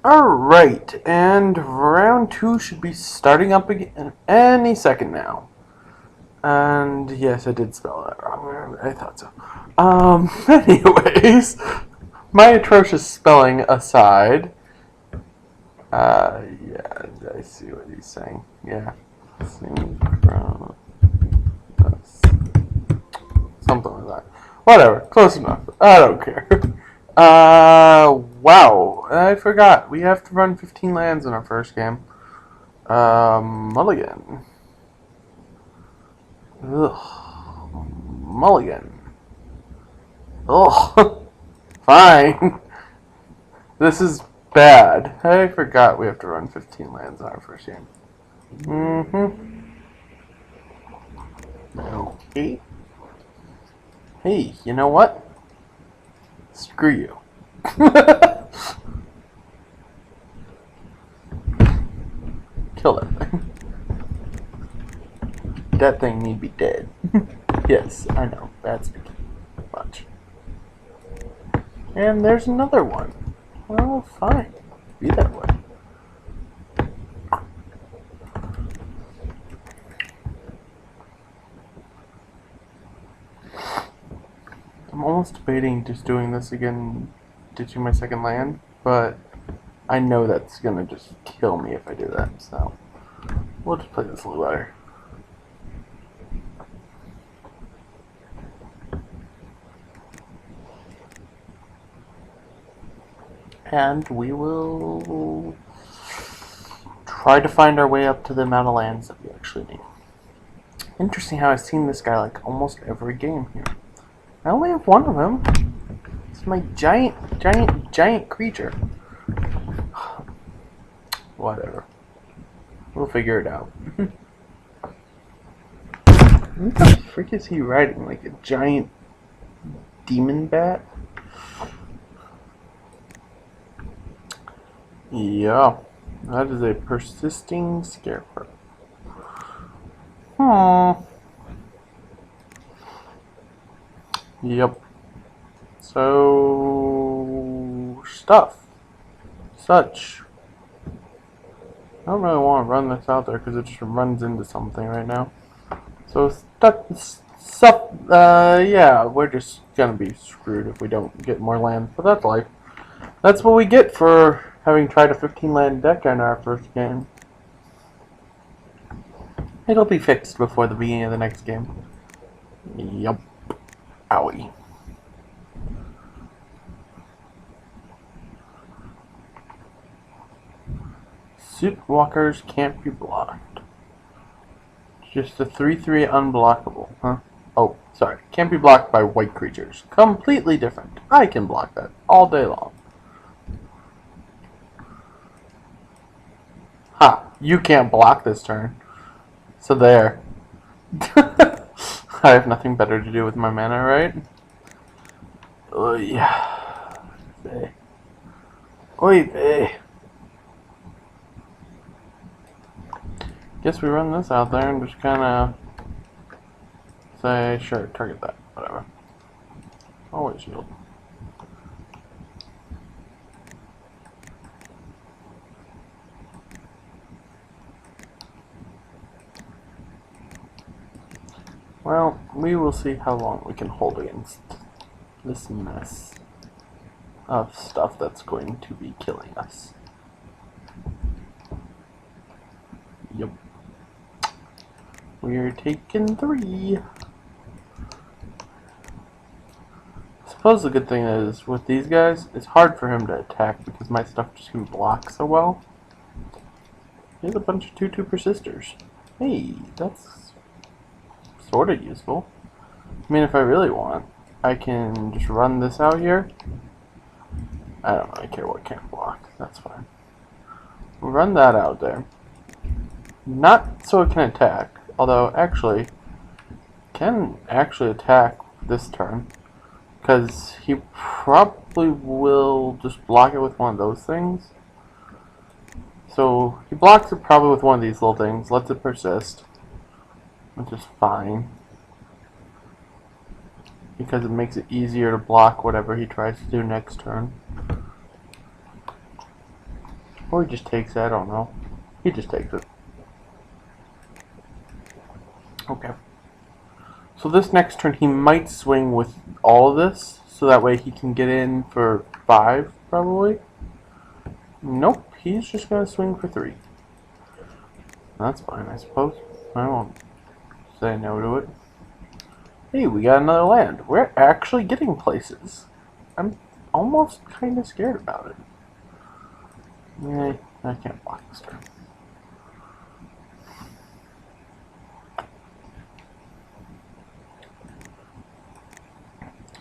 Alright, and round 2 should be starting up again any second now. And yes, I did spell that wrong. I thought so. Anyways, my atrocious spelling aside, yeah, I see what he's saying. Yeah, something like that. Whatever, close enough. I don't care. Wow, I forgot. We have to run 15 lands in our first game. Mulligan. Ugh. Mulligan. Ugh. Fine. This is bad. I forgot we have to run 15 lands in our first game. Okay. Hey, you know what? Screw you. Kill that thing. That thing need be dead. Yes, I know. That's much. And there's another one. Well, fine. Be that way. I'm almost debating just doing this again, ditching my second land, but I know that's gonna just kill me if I do that, so we'll just play this a little better. And we will try to find our way up to the amount of lands that we actually need. Interesting how I've seen this guy like almost every game here. I only have one of them. It's my giant creature. Whatever. We'll figure it out. What the frick is he riding? Like a giant demon bat? Yeah. That is a persisting scarecrow. Yep. So such. I don't really want to run this out there because it just runs into something right now. So yeah, we're just gonna be screwed if we don't get more land. But that's life. That's what we get for having tried a 15 land deck in our first game. It'll be fixed before the beginning of the next game. Yup. Owie. Sleepwalkers can't be blocked. Just a 3/3 unblockable, huh? Oh, sorry. Can't be blocked by white creatures. Completely different. I can block that all day long. Ha! You can't block this turn. So there. I have nothing better to do with my mana, right? Oy. Oy vey. Guess we run this out there and just kind of say, sure, target that, whatever. Always shield. Well, we will see how long we can hold against this mess of stuff that's going to be killing us. Yep. We're taking 3. I suppose the good thing is, with these guys, it's hard for him to attack because my stuff just can block so well. Here's a bunch of 2/2 persisters. Hey, that's sort of useful. I mean, if I really want, I can just run this out here. I don't really care what can't block. That's fine. We'll run that out there. Not so it can attack, although actually can actually attack this turn, because he probably will just block it with one of those things. So he blocks it probably with one of these little things, lets it persist, which is fine, because it makes it easier to block whatever he tries to do next turn. Or he just takes it, I don't know. He just takes it. Okay. So this next turn he might swing with all of this, so that way he can get in for 5, probably. Nope, he's just going to swing for 3. That's fine, I suppose. I won't say no to it. Hey, we got another land. We're actually getting places. I'm almost kind of scared about it. Yeah, I can't block this turn.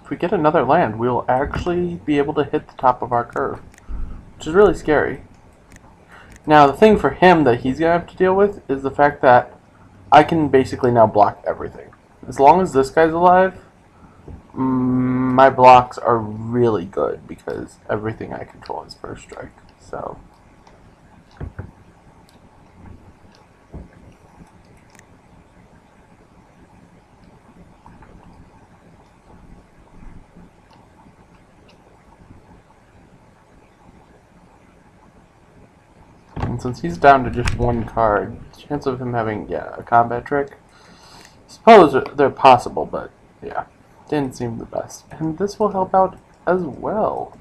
If we get another land, we'll actually be able to hit the top of our curve, which is really scary. Now, the thing for him that he's going to have to deal with is the fact that I can basically now block everything. As long as this guy's alive, my blocks are really good because everything I control is first strike. So, and since he's down to just 1 card, the chance of him having a combat trick, I suppose they're possible, but yeah, didn't seem the best. And this will help out as well.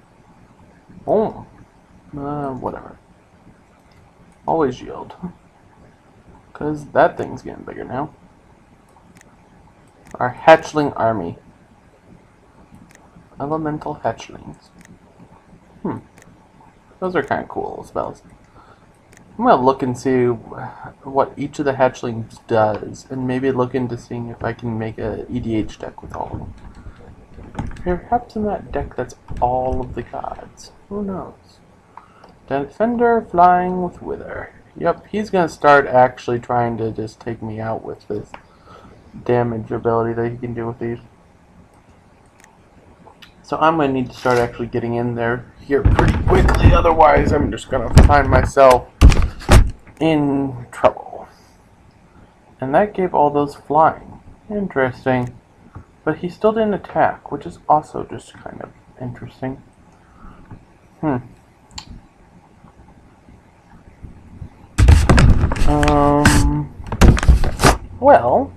Boom. Whatever. Always yield. Because that thing's getting bigger now. Our hatchling army. Elemental hatchlings. Those are kind of cool spells. I'm going to look and see what each of the hatchlings does, and maybe look into seeing if I can make a EDH deck with all of them. Perhaps in that deck that's all of the gods. Who knows? Defender flying with Wither. Yep, he's going to start actually trying to just take me out with this damage ability that he can do with these. So I'm going to need to start actually getting in there here pretty quickly, otherwise I'm just going to find myself in trouble. And that gave all those flying. Interesting. But he still didn't attack, which is also just kind of interesting. Well,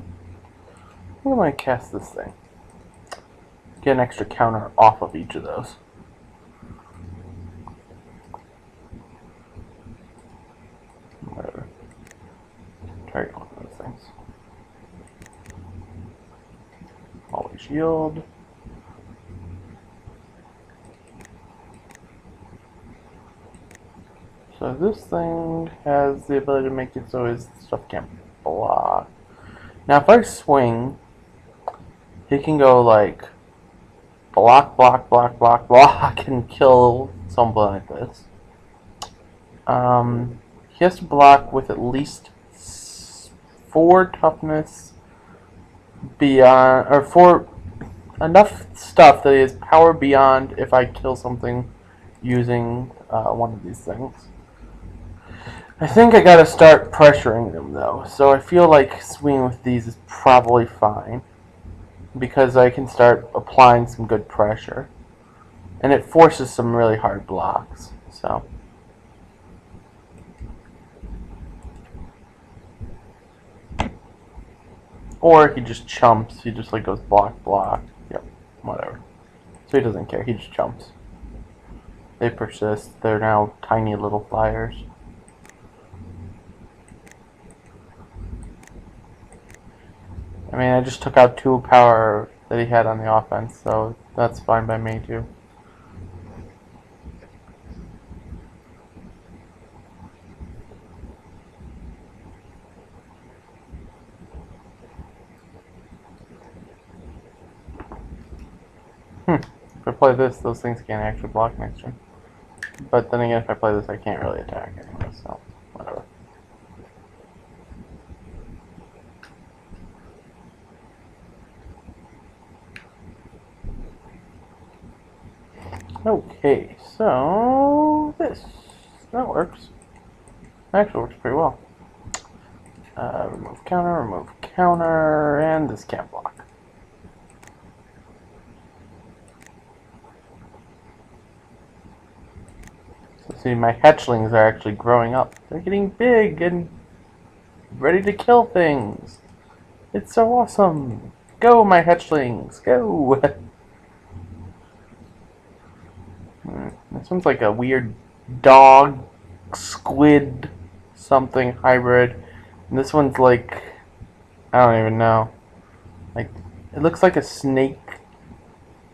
where am I cast this thing? Get an extra counter off of each of those. Whatever. Target one of those things. Always yield. So this thing has the ability to make it so his stuff can't block. Now if I swing, he can go like block, block, block, block, block, and kill something like this. He has to block with at least 4 toughness beyond, or 4 enough stuff that he has power beyond if I kill something using one of these things. I think I gotta start pressuring them though, so I feel like swinging with these is probably fine because I can start applying some good pressure, and it forces some really hard blocks. So. Or he just chumps. He just like goes block, block. Yep, whatever. So he doesn't care. He just chumps. They persist. They're now tiny little flyers. I mean, I just took out 2 power that he had on the offense, so that's fine by me too. If I play this, those things can't actually block next turn. But then again, if I play this, I can't really attack anyway, so whatever. Okay, so that works. Actually works pretty well. Remove counter, and this can't block. So see, my hatchlings are actually growing up. They're getting big and ready to kill things. It's so awesome. Go, my hatchlings, go. This one's like a weird dog, squid, something hybrid. And this one's like, I don't even know. Like, it looks like a snake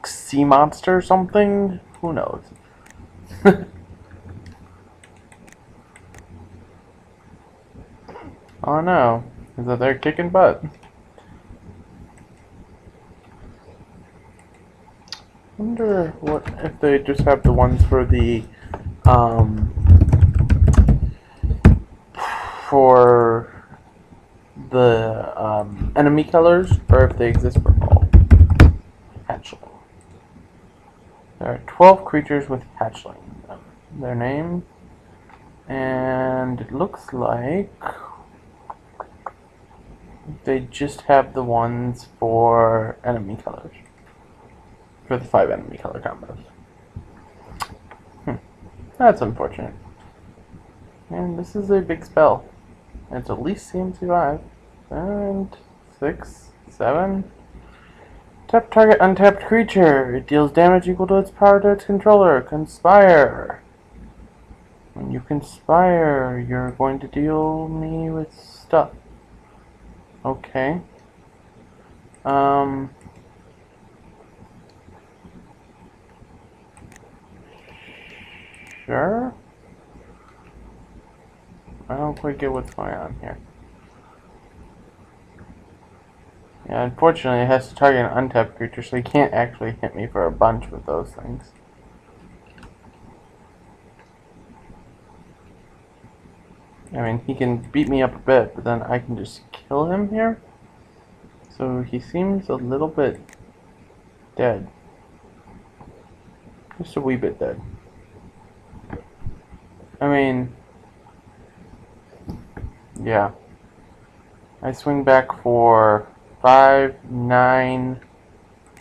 sea monster or something. Who knows? Oh no, is that they're kicking butt. Wonder what if they just have the ones for the um for the enemy colors, or if they exist for all hatchling. There are 12 creatures with hatchling. Their name, and it looks like they just have the ones for enemy colors. For the 5 enemy color combos. That's unfortunate. And this is a big spell. And it's at least CMC5. And 6, 7. Tap target untapped creature. It deals damage equal to its power to its controller. Conspire. When you conspire, you're going to deal me with stuff. Okay. Sure. I don't quite get what's going on here. Yeah, unfortunately, it has to target an untapped creature, so he can't actually hit me for a bunch with those things. I mean, he can beat me up a bit, but then I can just kill him here. So he seems a little bit dead. Just a wee bit dead. I mean, yeah. I swing back for 5, 9.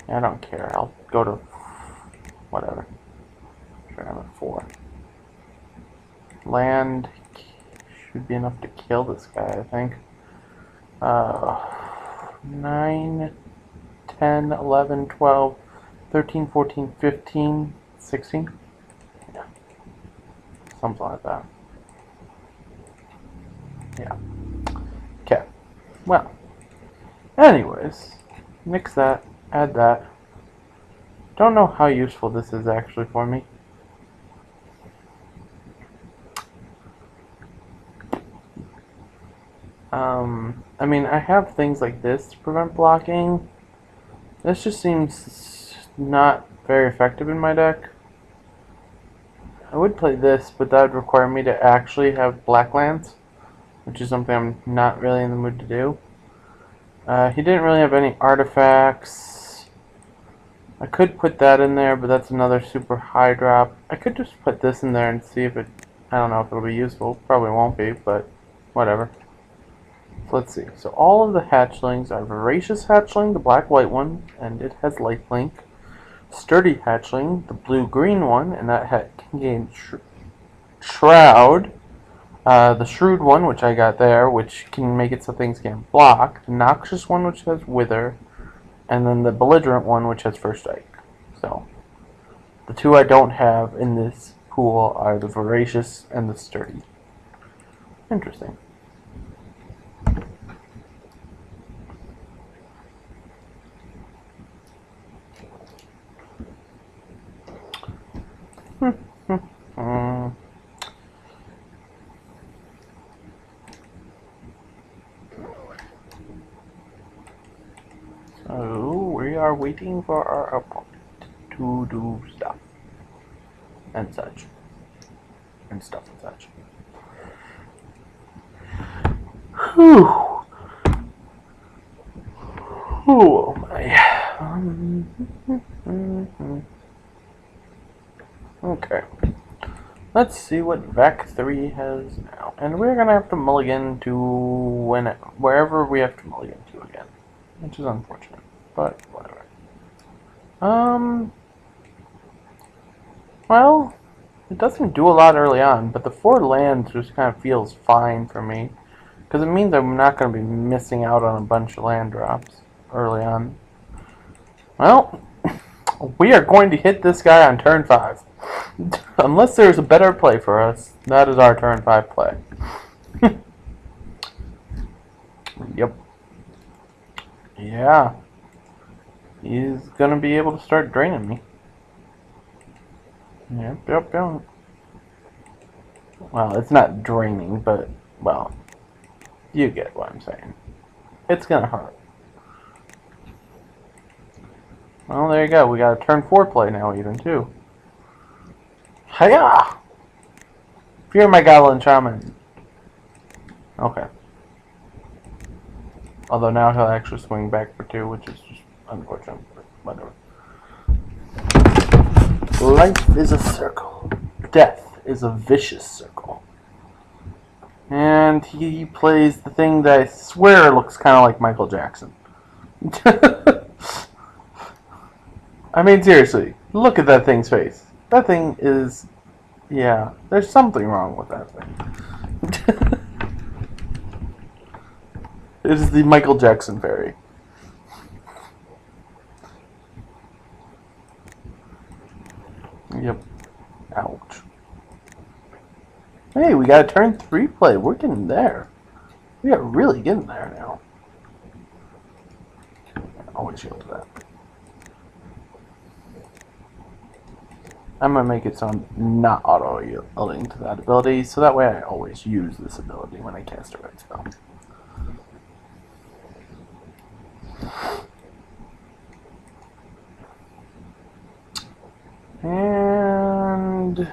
I don't care. I'll go to whatever. Sure, I'm at 4. Land should be enough to kill this guy, I think. 9, 10, 11, 12, 13, 14, 15, 16. Yeah. Something like that. Yeah. Okay. Well. Anyways. Mix that. Add that. Don't know how useful this is actually for me. I mean, I have things like this to prevent blocking. This just seems not very effective in my deck. I would play this, but that would require me to actually have black lands, which is something I'm not really in the mood to do. He didn't really have any artifacts. I could put that in there, but that's another super high drop. I could just put this in there and see if it, I don't know if it'll be useful. Probably won't be, but whatever. So let's see. So all of the hatchlings are Voracious Hatchling, the black-white one, and it has lifelink. Sturdy Hatchling, the blue-green one, and that can gain Shroud. The Shrewd one, which I got there, which can make it so things can't block. The Noxious one, which has Wither. And then the Belligerent one, which has First Strike. So, the 2 I don't have in this pool are the Voracious and the Sturdy. Interesting. So, we are waiting for our opponent to do stuff. And such. And stuff and such. Whew. Oh my. Okay. Let's see what VAC 3 has now. And we're gonna have to mulligan to wherever we have to mulligan to again. Which is unfortunate. But whatever. Well, It doesn't do a lot early on, but the 4 lands just kind of feels fine for me. Because it means I'm not going to be missing out on a bunch of land drops early on. Well, we are going to hit this guy on turn 5. Unless there's a better play for us, that is our turn 5 play. Yep. Yeah. He's going to be able to start draining me. Yep. Well, it's not draining, but, well, you get what I'm saying. It's going to hurt. Well, there you go. We got a turn 4 play now, even, too. Hiya! Fear my Goblin Shaman. Okay. Although now he'll actually swing back for 2, which is just unfortunate, but whatever. Life is a circle. Death is a vicious circle. And he plays the thing that I swear looks kind of like Michael Jackson. I mean, seriously, look at that thing's face. That thing is... yeah, there's something wrong with that thing. It is the Michael Jackson fairy. Yep. Ouch. Hey, we got a turn 3 play. We're getting there. We are really getting there now. Always yield to that. I'm going to make it so I'm not auto-yielding to that ability, so that way I always use this ability when I cast a red spell. And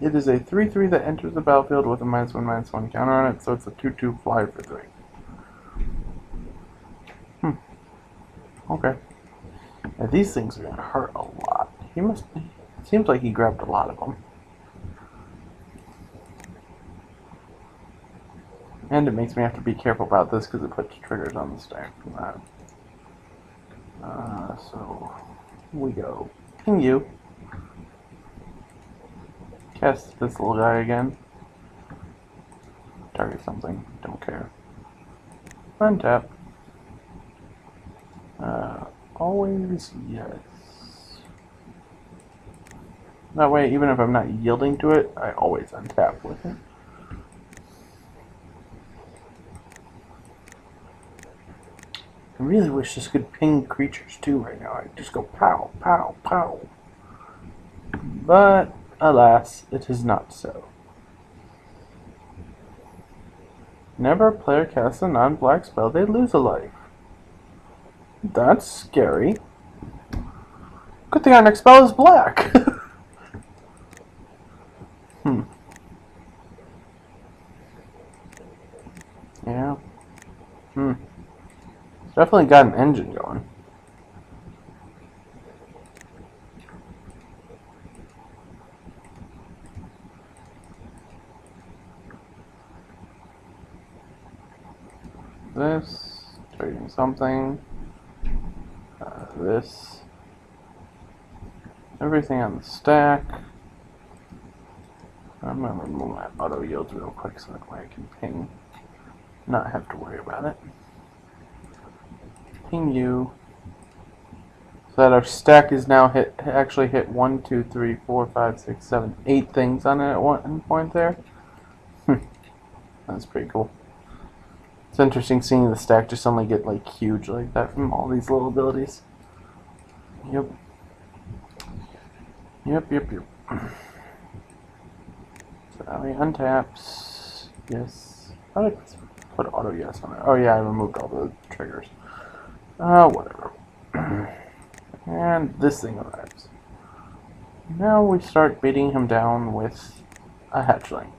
it is a 3/3 that enters the battlefield with a -1/-1 counter on it, so it's a 2/2 flyer for 3. Okay. Now these things are going to hurt a lot. It seems like he grabbed a lot of them. And it makes me have to be careful about this because it puts triggers on the stack from that. So we go. Ping you. Cast this little guy again. Target something. Don't care. Untap. Always yes. That way, even if I'm not yielding to it, I always untap with it. I really wish this could ping creatures too right now. I'd just go pow, pow, pow. But, alas, it is not so. Whenever a player casts a non-black spell, they lose a life. That's scary. Good thing our next spell is black. Yeah. It's definitely got an engine going. This, trading something. This. Everything on the stack. I'm going to remove my auto yields real quick so that way I can ping. Not have to worry about it. Ping you. So that our stack is now actually hit 1, 2, 3, 4, 5, 6, 7, 8 things on it at one point there. That's pretty cool. It's interesting seeing the stack just suddenly get like huge like that from all these little abilities. Yep. So now he untaps. Yes. How did I put auto yes on it? Oh yeah, I removed all the triggers. Whatever. And this thing arrives. Now we start beating him down with a hatchling.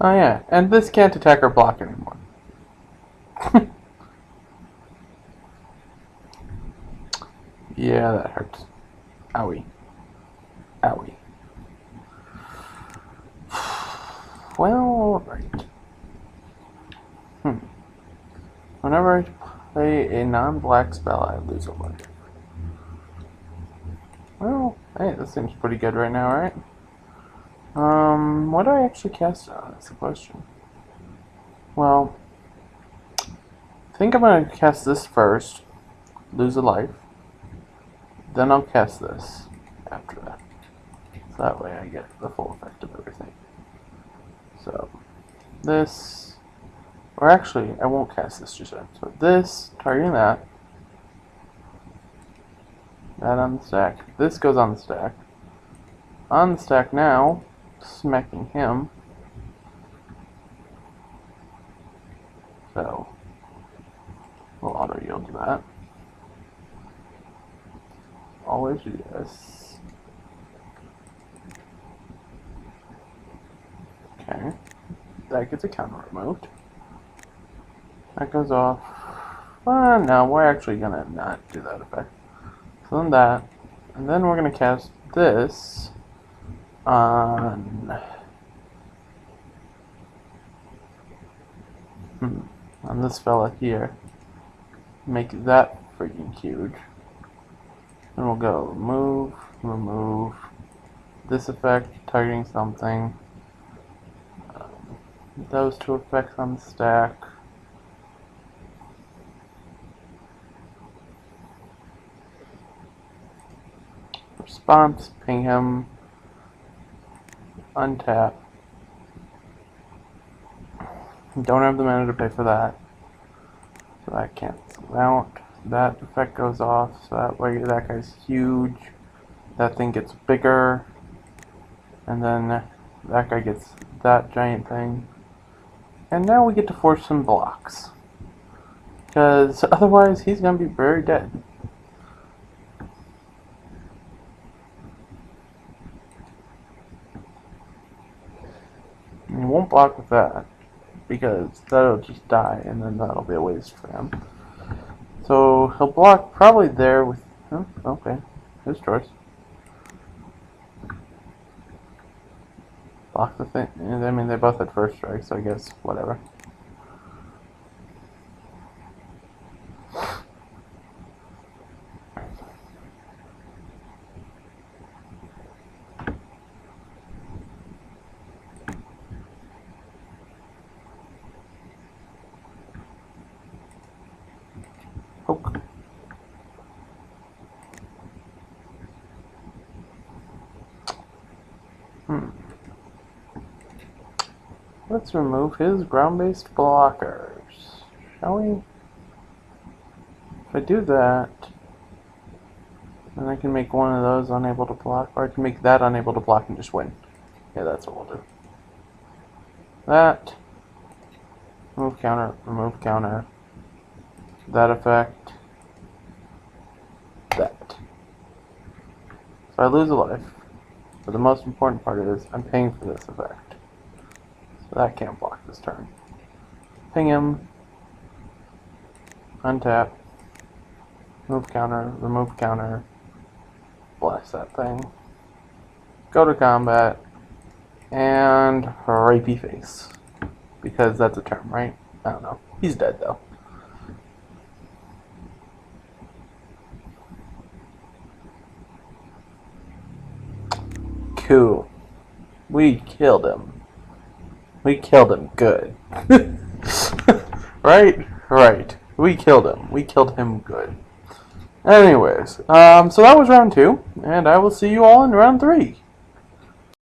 Oh yeah, and this can't attack or block anymore. Yeah, that hurts. Owie. Owie. Well, alright. Whenever I play a non-black spell, I lose a life. Well, hey, this seems pretty good right now, right? What do I actually cast on? That's the question. Well, I think I'm going to cast this first, lose a life. Then I'll cast this after that. So that way I get the full effect of everything. So, this, or actually, I won't cast this just yet. So this, targeting that. That on the stack. This goes on the stack. On the stack now, smacking him. So, we'll auto yield to that. Always do this. Okay. That gets a counter removed. That goes off. No, we're actually gonna not do that effect. So then that, and then we're gonna cast this on this fella here. Make that freaking huge. And we'll go remove this effect, targeting something. Those two effects on the stack. Response, ping him, untap. Don't have the mana to pay for that. So that cancels out. That effect goes off, so that way that guy's huge. That thing gets bigger. And then that guy gets that giant thing. And now we get to force some blocks. Because otherwise he's going to be very dead. And he won't block with that. Because that'll just die and then that'll be a waste for him. So he'll block probably there with... Oh, okay. His choice. Block the thing. I mean, they both had first strike, so I guess whatever. Poke. Let's remove his ground-based blockers, shall we? If I do that, then I can make one of those unable to block, or I can make that unable to block and just win. Yeah, that's what we'll do. That, remove counter, that effect, that. So I lose a life, but the most important part is I'm paying for this effect. So that can't block this turn. Ping him, untap, remove counter, blast that thing, go to combat, and rapey face. Because that's a term, right? I don't know. He's dead though. Cool. We killed him. We killed him good. Right? Right. We killed him. We killed him good. Anyways, so that was round 2, and I will see you all in round 3.